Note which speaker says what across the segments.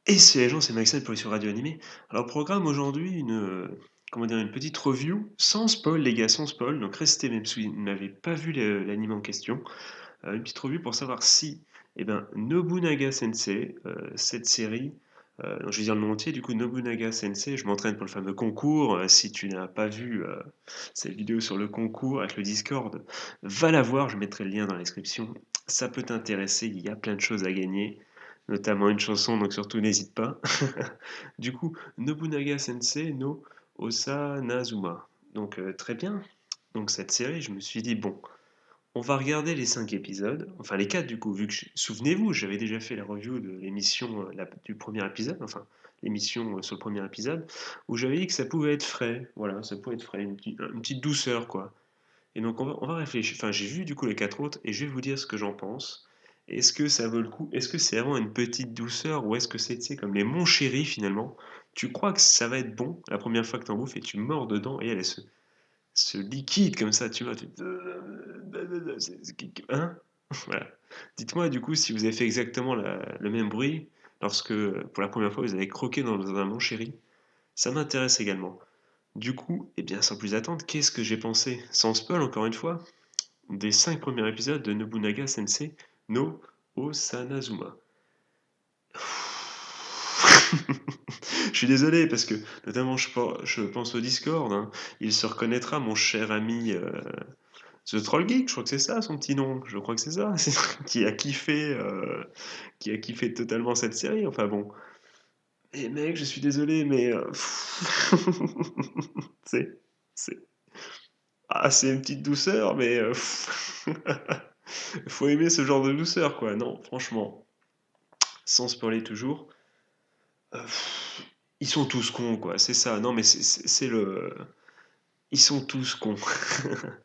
Speaker 1: Et c'est les gens, c'est Maxime pour sur Radio Animé. Alors, programme aujourd'hui comment dire, une petite review, sans spoil, les gars, sans spoil. Donc, restez même si vous n'avez pas vu l'anime en question. Une petite revue pour savoir si, Nobunaga Sensei, cette série, je vais dire le nom entier, du coup, Nobunaga Sensei, je m'entraîne pour le fameux concours. Si tu n'as pas vu cette vidéo sur le concours avec le Discord, va la voir, je mettrai le lien dans la description. Ça peut t'intéresser, il y a plein de choses à gagner, notamment une chanson, donc surtout n'hésite pas. Du coup, Nobunaga Sensei no Osanazuma. Donc très bien. Donc cette série, je me suis dit, bon, on va regarder les 5 épisodes, enfin les 4 du coup, vu que, souvenez-vous, j'avais déjà fait la review de l'émission du premier épisode, enfin l'émission sur le premier épisode, où j'avais dit que ça pouvait être frais, voilà, ça pouvait être frais, une petite douceur quoi. Et donc on va réfléchir, enfin j'ai vu du coup les 4 autres, et je vais vous dire ce que j'en pense. Est-ce que ça vaut le coup? Est-ce que c'est vraiment une petite douceur, ou est-ce que c'est, tu sais, comme les Mon Chéri finalement? Tu crois que ça va être bon la première fois que t'en bouffes, et tu mords dedans, et elle ce liquide comme ça, tu vois, hein? Voilà. Dites-moi du coup si vous avez fait exactement le même bruit lorsque, pour la première fois, vous avez croqué dans un Mon Chéri. Ça m'intéresse également. Du coup, eh bien, sans plus attendre, qu'est-ce que j'ai pensé? Sans spoil, encore une fois, des 5 premiers épisodes de Nobunaga Sensei no Osanazuma. Je suis désolé parce que, notamment, je pense au Discord, hein, il se reconnaîtra, mon cher ami The Troll Geek, je crois que c'est ça son petit nom, je crois que c'est ça, qui a kiffé totalement cette série, enfin bon. Et mec, je suis désolé, mais c'est, c'est, c'est une petite douceur, mais faut aimer ce genre de douceur, quoi. Non, franchement, sans spoiler toujours, euh, ils sont tous cons, quoi. C'est ça. Non, mais c'est le, ils sont tous cons.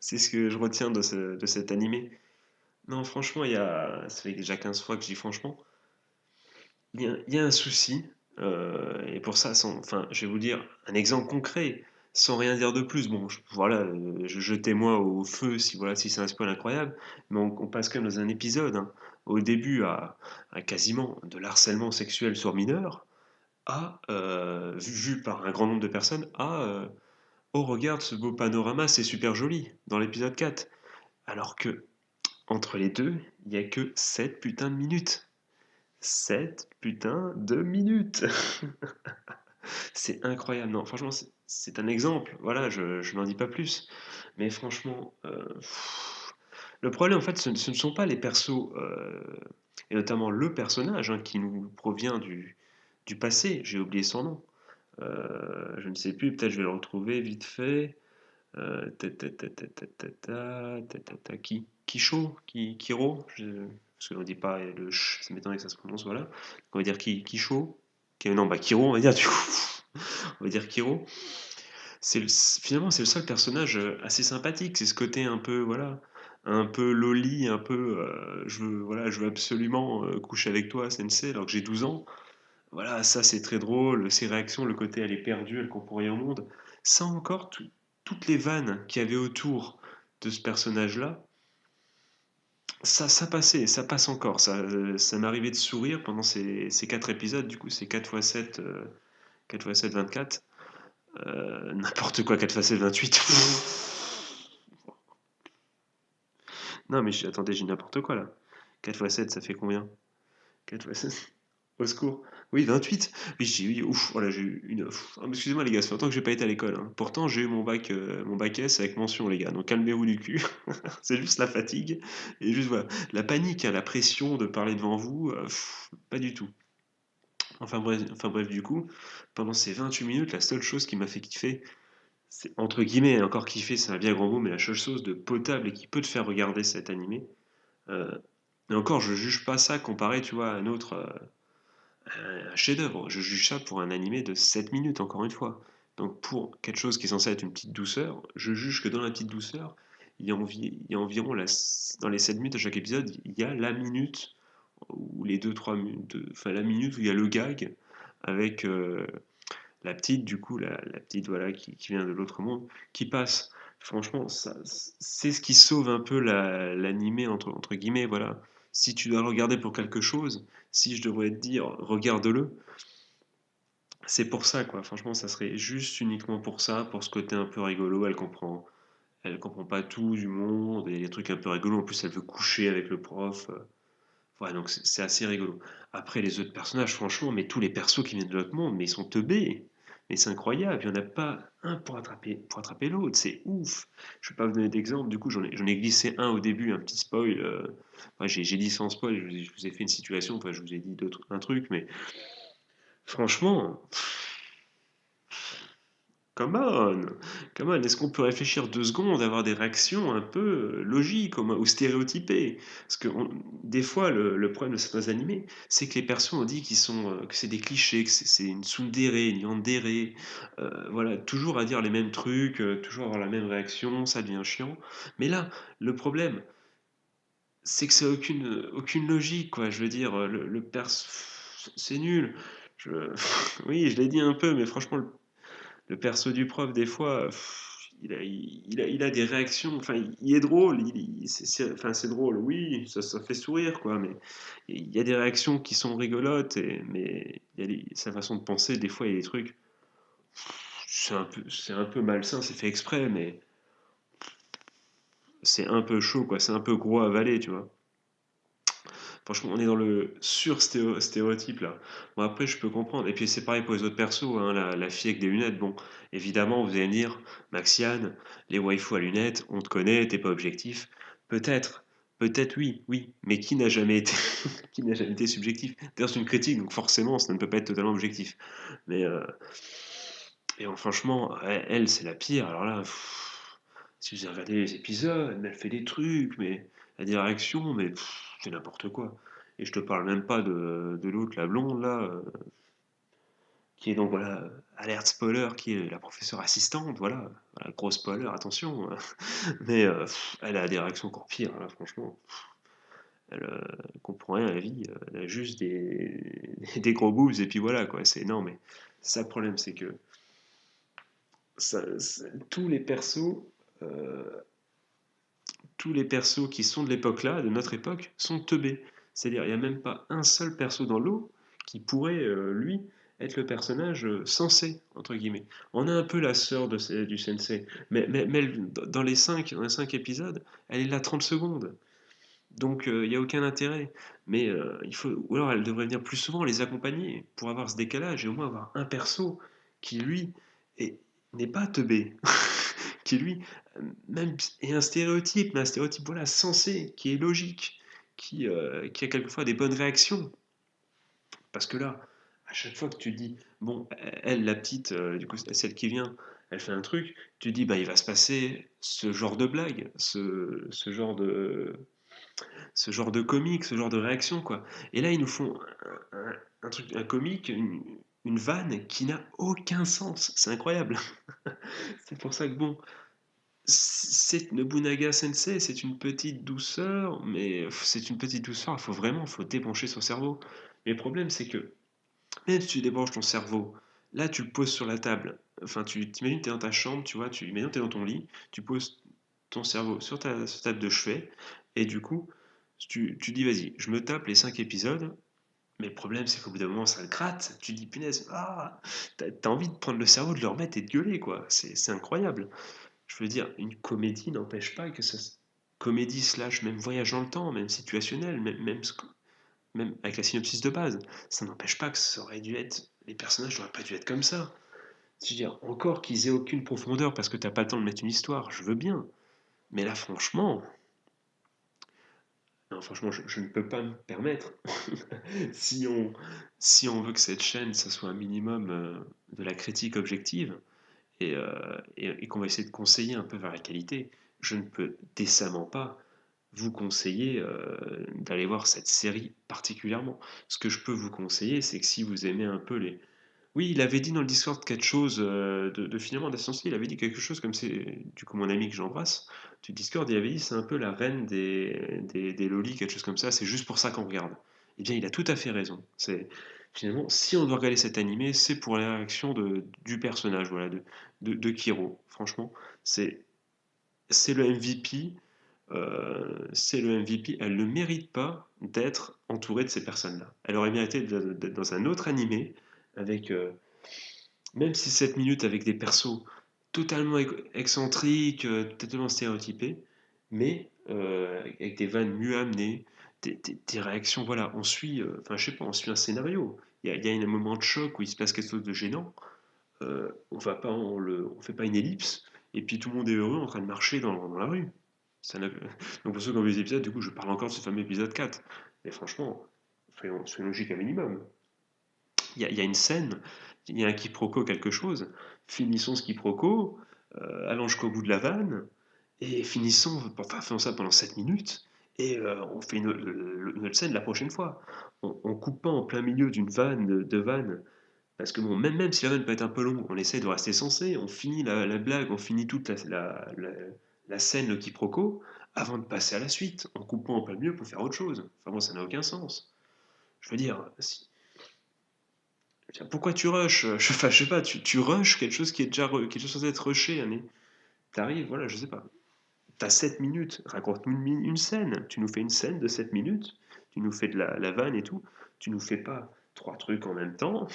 Speaker 1: C'est ce que je retiens de cet animé. Non, franchement, ça fait déjà 15 fois que je dis franchement. Il y a un souci, et pour ça, enfin, je vais vous dire un exemple concret, sans rien dire de plus. Bon, voilà, jetez-moi au feu si, voilà, si c'est un spoil incroyable, mais on passe quand même dans un épisode, hein, au début à quasiment de l'harcèlement sexuel sur mineurs, vu par un grand nombre de personnes, oh regarde ce beau panorama, c'est super joli, dans l'épisode 4. Alors que, entre les deux, il n'y a que 7 putains de minutes. 7 putains de minutes. C'est incroyable. Non, franchement, c'est un exemple. Voilà, je n'en dis pas plus. Mais franchement, le problème, en fait, ce ne sont pas les persos, et notamment le personnage, hein, qui nous provient du passé. J'ai oublié son nom. Je ne sais plus, peut-être je vais le retrouver vite fait. Kisho, Kiro, parce qu'on dit pas le ch, ça m'étonnerait que ça se prononce, voilà. On va dire Kisho, non, bah Kiro, on va dire du coup. On va dire Kiro. Finalement, c'est le seul personnage assez sympathique. C'est ce côté un peu, voilà, un peu loli, un peu, voilà, je veux absolument coucher avec toi, Sensei, alors que j'ai 12 ans. Voilà, ça c'est très drôle. Ses réactions, le côté elle est perdue, elle comprend rien au monde. Ça encore, toutes les vannes qu'il y avait autour de ce personnage-là, ça passait, ça passe encore. Ça m'arrivait de sourire pendant ces 4 épisodes. Du coup, c'est 4 x 7, 4 x 7, 24. N'importe quoi, 4 x 7, 28. Non, mais attendez, j'ai n'importe quoi là. 4 x 7, ça fait combien? 4 x 7. Au secours. Oui, 28. Oui, oui, ouf, voilà, j'ai eu une. Excusez-moi les gars, ça fait longtemps que j'ai pas été à l'école, hein. Pourtant, j'ai eu mon bac S avec mention, les gars. Donc calmez-vous du cul. C'est juste la fatigue. Et juste, voilà. La panique, hein, la pression de parler devant vous, pas du tout. Enfin bref, du coup, pendant ces 28 minutes, la seule chose qui m'a fait kiffer, c'est entre guillemets, hein, encore kiffer, c'est un bien grand mot, mais la seule chose de potable et qui peut te faire regarder cet animé. euh, et encore, je juge pas ça comparé, tu vois, à un autre. Un chef-d'œuvre. Je juge ça pour un animé de 7 minutes, encore une fois. Donc pour quelque chose qui est censé être une petite douceur, je juge que dans la petite douceur, il y a environ, dans les 7 minutes de chaque épisode, il y a la minute, ou les 2-3 minutes, enfin la minute où il y a le gag, avec la petite, du coup, la petite voilà, qui vient de l'autre monde, qui passe. Franchement, c'est ce qui sauve un peu l'animé, entre guillemets, voilà. Si tu dois le regarder pour quelque chose, si je devrais te dire regarde-le, c'est pour ça quoi. Franchement, ça serait juste uniquement pour ça, pour ce côté un peu rigolo. Elle comprend pas tout du monde, et les trucs un peu rigolos. En plus, elle veut coucher avec le prof. Ouais, donc c'est assez rigolo. Après, les autres personnages, franchement, mais tous les persos qui viennent de l'autre monde, mais ils sont teubés. Mais c'est incroyable, il n'y en a pas un pour attraper l'autre, c'est ouf. Je ne vais pas vous donner d'exemple, du coup j'en ai glissé un au début, un petit spoil. Enfin, j'ai dit sans spoil, je vous ai fait une situation, enfin je vous ai dit un truc, mais franchement, Come on, come on, est-ce qu'on peut réfléchir 2 secondes, avoir des réactions un peu logiques ou stéréotypées? Parce que des fois, le problème de certains animés, c'est que les persos, on dit que c'est des clichés, que c'est une tsundere, une yandere, voilà, toujours à dire les mêmes trucs, toujours avoir la même réaction, ça devient chiant. Mais là, le problème, c'est que c'est aucune logique, quoi. Je veux dire, le perso, c'est nul. Je, oui, je l'ai dit un peu, mais franchement, le perso du prof, des fois, il a des réactions. Enfin, il est drôle. Enfin, c'est drôle, oui, ça fait sourire, quoi. Mais il y a des réactions qui sont rigolotes, mais sa façon de penser, des fois, il y a des trucs. C'est un peu malsain, c'est fait exprès, mais c'est un peu chaud, quoi. C'est un peu gros à avaler, tu vois. Franchement, on est dans le sur-stéréotype là. Bon, après, je peux comprendre. Et puis, c'est pareil pour les autres persos, hein, la fille avec des lunettes. Bon, évidemment, vous allez me dire, Maxiane, les waifus à lunettes, on te connaît, t'es pas objectif. Peut-être, peut-être oui, oui. Mais qui n'a jamais été, qui n'a jamais été subjectif? D'ailleurs, c'est une critique, donc forcément, ça ne peut pas être totalement objectif. Mais, et bon, franchement, elle, c'est la pire. Alors là, si vous avez regardé les épisodes, mais elle fait des trucs, mais la direction, mais c'est n'importe quoi. Et je te parle même pas de l'autre, la blonde, là, qui est donc, voilà, alerte spoiler, qui est la professeure assistante, voilà. Voilà, gros spoiler, attention. Mais elle a des réactions encore pires, là, franchement. Elle comprend rien à la vie, elle a juste des gros boobs, et puis voilà, quoi. Non, mais c'est ça le problème, c'est que tous les persos, euh, tous les persos qui sont de l'époque-là, de notre époque, sont teubés. C'est-à-dire, il n'y a même pas un seul perso dans l'eau qui pourrait, lui, être le personnage sensé, entre guillemets. On a un peu la sœur du sensei, mais dans les cinq épisodes, elle est là 30 secondes. Donc, il n'y a aucun intérêt. Mais ou alors elle devrait venir plus souvent les accompagner pour avoir ce décalage et au moins avoir un perso qui, lui, est- n'est pas teubé. Qui, lui, même est un stéréotype, mais un stéréotype voilà, sensé, qui est logique, qui a quelquefois des bonnes réactions. Parce que là, à chaque fois que tu dis, bon, elle, la petite, du coup, celle qui vient, elle fait un truc, tu dis, bah, il va se passer ce genre de blague, ce genre de comique, ce genre de réaction, quoi. Et là, ils nous font un truc, un comique, une vanne qui n'a aucun sens. C'est incroyable. C'est pour ça que, bon, c'est Nobunaga Sensei, c'est une petite douceur, mais c'est une petite douceur, il faut débrancher son cerveau. Mais le problème, c'est que même si tu débranches ton cerveau, là, tu le poses sur la table. Enfin, tu t'imagines, tu es dans ta chambre, tu vois, imagine, tu es dans ton lit, tu poses ton cerveau sur ta table de chevet, et du coup, tu dis, vas-y, je me tape les 5 épisodes, mais le problème, c'est qu'au bout d'un moment, ça le gratte. Tu dis, punaise, t'as envie de prendre le cerveau, de le remettre et de gueuler, quoi. C'est incroyable. Je veux dire, une comédie n'empêche pas que ça. Comédie slash même voyage dans le temps, même situationnel, même avec la synopsis de base, ça n'empêche pas que ça aurait dû être. Les personnages n'auraient pas dû être comme ça. Je veux dire, encore qu'ils aient aucune profondeur parce que t'as pas le temps de mettre une histoire, je veux bien. Mais là, franchement. Non, franchement, je ne peux pas me permettre. si on, si on veut que cette chaîne, ça soit un minimum de la critique objective, et qu'on va essayer de conseiller un peu vers la qualité, je ne peux décemment pas vous conseiller d'aller voir cette série particulièrement. Ce que je peux vous conseiller, c'est que si vous aimez un peu les... Oui, il avait dit dans le Discord quelque chose de finalement d'essentiel, il avait dit quelque chose comme c'est, du coup mon ami que j'embrasse, du Discord, il avait dit c'est un peu la reine des lolis, quelque chose comme ça, c'est juste pour ça qu'on regarde. Eh bien, il a tout à fait raison. Finalement, si on doit regarder cet animé, c'est pour la réaction du personnage, voilà, de Kiro. Franchement, c'est le MVP. c'est le MVP, elle ne mérite pas d'être entourée de ces personnes-là. Elle aurait mérité d'être dans un autre animé, avec, même si 7 minutes avec des persos totalement excentriques, totalement stéréotypés, mais avec des vannes mieux amenées, des réactions, voilà, on suit, enfin je sais pas, on suit un scénario. Il y a un moment de choc où il se passe quelque chose de gênant, on fait pas une ellipse, et puis tout le monde est heureux en train de marcher dans la rue. Donc pour ceux qui ont vu les épisodes, du coup je parle encore de ce fameux épisode 4. Mais franchement, soyons logiques un minimum. Il y a une scène, il y a un quiproquo, quelque chose. Finissons ce quiproquo, allons jusqu'au bout de la vanne, et faisons ça pendant 7 minutes, et on fait une autre scène la prochaine fois. On coupe pas en plein milieu d'une vanne, de vanne, parce que bon, même si la vanne peut être un peu longue, on essaie de rester sensé, on finit la blague, on finit toute la scène, le quiproquo, avant de passer à la suite. On coupe pas en plein milieu pour faire autre chose. Enfin bon, ça n'a aucun sens. Je veux dire, pourquoi tu rushes? Enfin, je sais pas, tu rushes quelque chose qui est quelque chose censé être rushé, Annie. T'arrives, voilà, je sais pas. T'as 7 minutes, raconte-nous une scène. Tu nous fais une scène de 7 minutes, tu nous fais de la vanne et tout. Tu nous fais pas trois trucs en même temps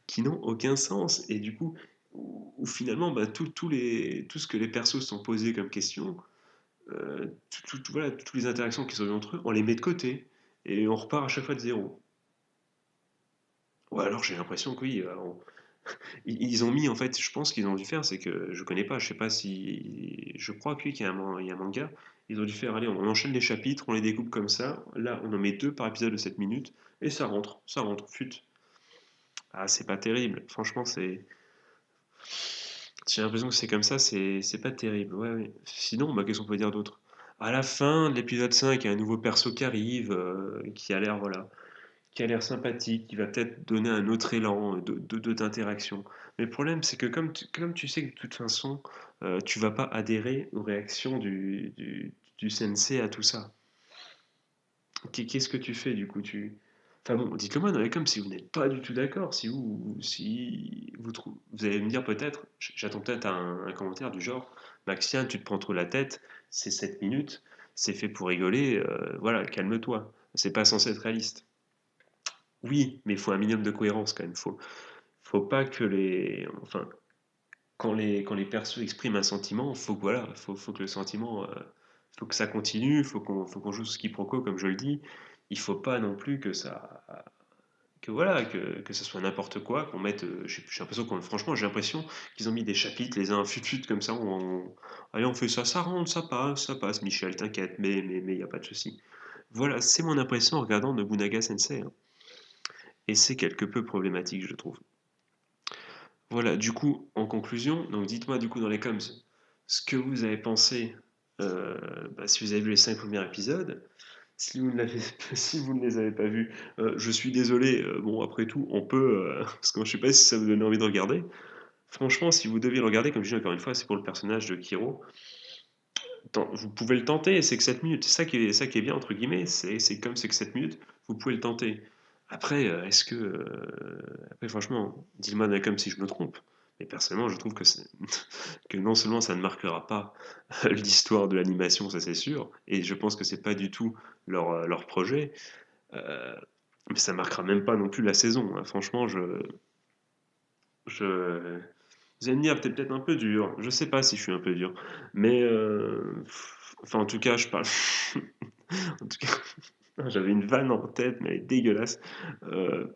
Speaker 1: qui n'ont aucun sens. Et du coup, où finalement, bah, tout ce que les persos se sont posés comme question, voilà, toutes les interactions qu'ils ont eues entre eux, on les met de côté. Et on repart à chaque fois de zéro. Ou alors j'ai l'impression que oui, ils ont mis, en fait, je pense qu'ils ont dû faire, c'est que je connais pas, je sais pas si. Je crois qu'il y a il y a un manga. Ils ont dû faire, allez, on enchaîne les chapitres, on les découpe comme ça. Là, on en met deux par épisode de 7 minutes, et ça rentre, fut. Ah, c'est pas terrible. Franchement, c'est. J'ai l'impression que c'est comme ça, c'est pas terrible. Ouais, ouais. Sinon, bah, qu'est-ce qu'on peut dire d'autre? À la fin de l'épisode 5, il y a un nouveau perso qui arrive, qui a l'air, voilà, qui a l'air sympathique, qui va peut-être donner un autre élan d'interaction. Mais le problème, c'est que comme tu sais que de toute façon, tu vas pas adhérer aux réactions du sensei à tout ça. Qu'est-ce que tu fais du coup Enfin bon, dites-le moi dans les coms si vous n'êtes pas du tout d'accord, si vous trouvez, vous allez me dire peut-être, j'attends peut-être un commentaire du genre, Maxian, tu te prends trop la tête, c'est 7 minutes, c'est fait pour rigoler, voilà, calme-toi, c'est pas censé être réaliste. Oui, mais il faut un minimum de cohérence quand même. Faut pas que enfin, quand les persos expriment un sentiment, faut que voilà, faut que le sentiment, faut que ça continue, faut qu'on joue ce quiproquo comme je le dis. Il faut pas non plus que voilà, que ça soit n'importe quoi, qu'on mette. J'ai l'impression franchement, j'ai l'impression qu'ils ont mis des chapitres les uns fut comme ça. Allez, on fait ça, ça rentre, ça passe. Michel, t'inquiète, mais y a pas de souci. Voilà, c'est mon impression en regardant Nobunaga Sensei, hein. Et c'est quelque peu problématique, je trouve. Voilà, du coup, en conclusion, donc dites-moi du coup dans les coms ce que vous avez pensé, si vous avez vu les 5 premiers épisodes. Si vous ne si vous ne les avez pas vus, je suis désolé, bon après tout, on peut, parce que je sais pas si ça vous donne envie de regarder. Franchement, si vous deviez le regarder, comme je dis encore une fois, c'est pour le personnage de Kiro. Vous pouvez le tenter, c'est que 7 minutes. Ça qui est bien, entre guillemets, c'est comme c'est que 7 minutes, vous pouvez le tenter. Après, après franchement, dis-moi comme si je me trompe. Mais personnellement, je trouve que, que non seulement ça ne marquera pas l'histoire de l'animation, ça c'est sûr, et je pense que c'est pas du tout leur projet, euh, mais ça marquera même pas non plus la saison, hein. Franchement, je, vous allez me dire, peut-être un peu dur. Je sais pas si je suis un peu dur. Mais, enfin, en tout cas, je parle. En tout cas, j'avais une vanne en tête, mais elle est dégueulasse. Euh,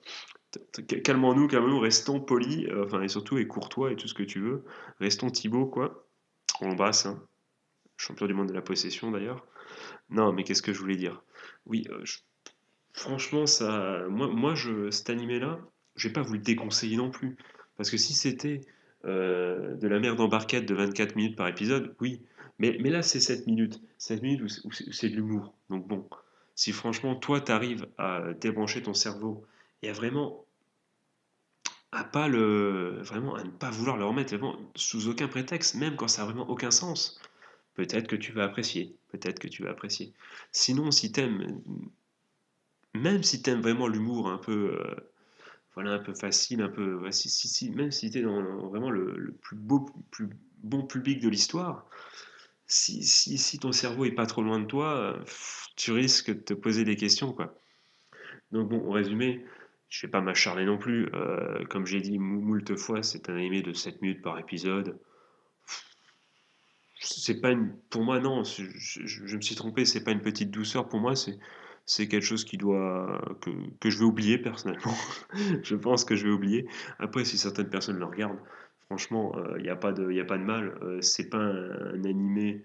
Speaker 1: calmons-nous, restons polis, enfin, et surtout, et courtois, et tout ce que tu veux. Restons Thibaut, quoi. On l'embrasse, hein. Champion du monde de la possession, d'ailleurs. Non, mais qu'est-ce que je voulais dire? Oui, franchement, cet animé-là, je vais pas vous le déconseiller non plus. Parce que si c'était de la merde embarquette de 24 minutes par épisode, oui. Mais là, c'est 7 minutes. 7 minutes où c'est de l'humour. Donc bon, si franchement, toi, t'arrives à débrancher ton cerveau et à vraiment, vraiment, à ne pas vouloir le remettre vraiment, sous aucun prétexte, même quand ça a vraiment aucun sens, peut-être que tu vas apprécier. Peut-être que tu vas apprécier. Sinon, si t'aimes, même si t'aimes vraiment l'humour un peu, voilà, un peu facile, un peu, ouais, même si t'es dans vraiment le plus beau, plus bon public de l'histoire, si ton cerveau est pas trop loin de toi, tu risques de te poser des questions, quoi. Donc bon, en résumé, je vais pas m'acharner non plus. Comme j'ai dit moult fois, c'est un animé de 7 minutes par épisode. C'est pas une, pour moi non, je me suis trompé, c'est pas une petite douceur pour moi, c'est quelque chose que je vais oublier personnellement. Je pense que je vais oublier. Après, si certaines personnes le regardent, franchement, il n'y a pas de, y a pas de mal. C'est pas un animé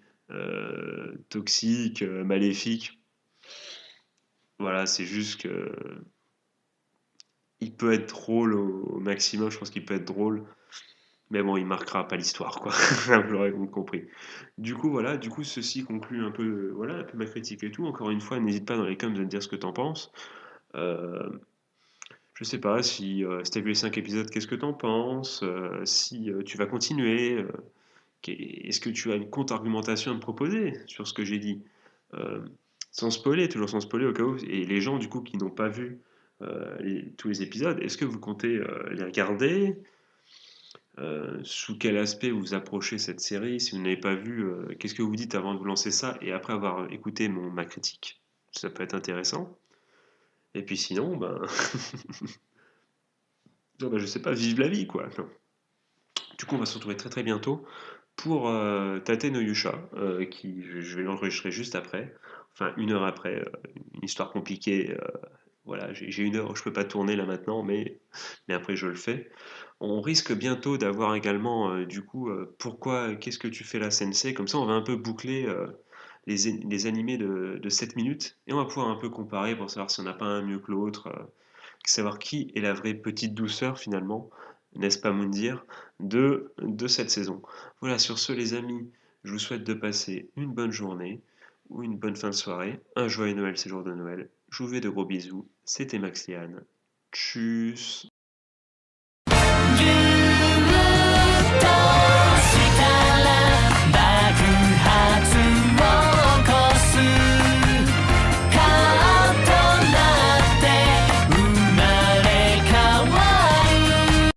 Speaker 1: toxique, maléfique. Voilà, c'est juste que il peut être drôle au maximum. Je pense qu'il peut être drôle. Mais bon, il marquera pas l'histoire, quoi. Vous l'aurez compris. Du coup, voilà, du coup, ceci conclut un peu, voilà, un peu ma critique et tout. Encore une fois, n'hésite pas dans les coms de me dire ce que t'en penses. Euh, je sais pas si t'as vu les 5 épisodes, qu'est-ce que t'en penses? Si tu vas continuer, est-ce que tu as une contre-argumentation à me proposer sur ce que j'ai dit? Euh, Sans spoiler, toujours sans spoiler au cas où. Et les gens, du coup, qui n'ont pas vu tous les épisodes, est-ce que vous comptez les regarder? Sous quel aspect vous approchez cette série? Si vous n'avez pas vu, qu'est-ce que vous dites avant de vous lancer ça? Et après avoir écouté ma critique, ça peut être intéressant. Et puis sinon, ben, non, ben, je sais pas, vive la vie, quoi. Non. Du coup, on va se retrouver très très bientôt pour Tate no Yusha, qui je vais l'enregistrer juste après, enfin 1 heure après, une histoire compliquée. Voilà, j'ai 1 heure, je peux pas tourner là maintenant, mais après je le fais. On risque bientôt d'avoir également, du coup, pourquoi, qu'est-ce que tu fais là, Sensei? Comme ça, on va un peu boucler les animés de 7 minutes et on va pouvoir un peu comparer pour savoir si on n'a pas un mieux que l'autre, savoir qui est la vraie petite douceur finalement, n'est-ce pas Moundir, de cette saison. Voilà, sur ce, les amis, je vous souhaite de passer une bonne journée ou une bonne fin de soirée, un joyeux Noël, c'est jour de Noël. Je vous fais de gros bisous. C'était Maxiane. Tchuss.